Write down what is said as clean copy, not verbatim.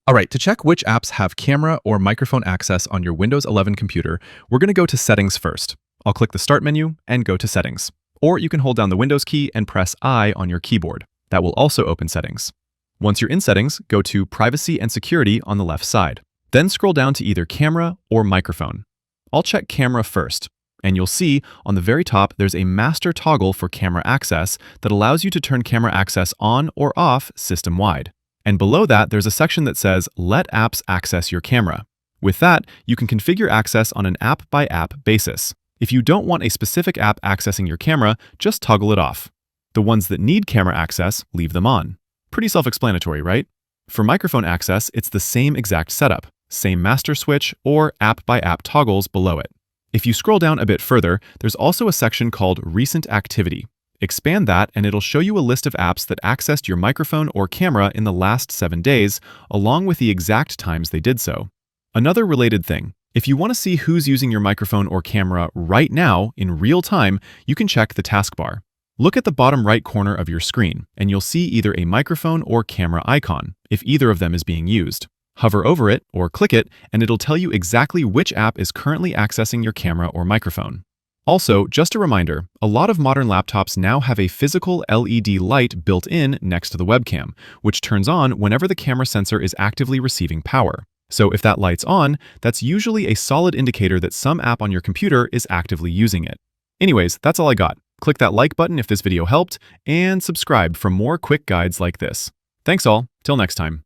All right, to check which apps have camera or microphone access on your Windows 11 computer, we're going to go to Settings first. I'll click the Start menu and go to Settings. Or you can hold down the Windows key and press I on your keyboard. That will also open Settings. Once you're in Settings, go to Privacy and Security on the left side. Then scroll down to either Camera or Microphone. I'll check Camera first, and you'll see on the very top there's a master toggle for camera access that allows you to turn camera access on or off system-wide. And below that, there's a section that says, Let apps access your camera. With that, you can configure access on an app-by-app basis. If you don't want a specific app accessing your camera, just toggle it off. The ones that need camera access, leave them on. Pretty self-explanatory, right? For microphone access, it's the same exact setup, same master switch or app-by-app toggles below it. If you scroll down a bit further, there's also a section called Recent Activity. Expand that and it'll show you a list of apps that accessed your microphone or camera in the last 7 days, along with the exact times they did so. Another related thing, if you want to see who's using your microphone or camera right now in real time, you can check the taskbar. Look at the bottom right corner of your screen, and you'll see either a microphone or camera icon, if either of them is being used. Hover over it or click it, and it'll tell you exactly which app is currently accessing your camera or microphone. Also, just a reminder, a lot of modern laptops now have a physical LED light built in next to the webcam, which turns on whenever the camera sensor is actively receiving power. So if that light's on, that's usually a solid indicator that some app on your computer is actively using it. Anyways, that's all I got. Click that like button if this video helped, and subscribe for more quick guides like this. Thanks all, till next time.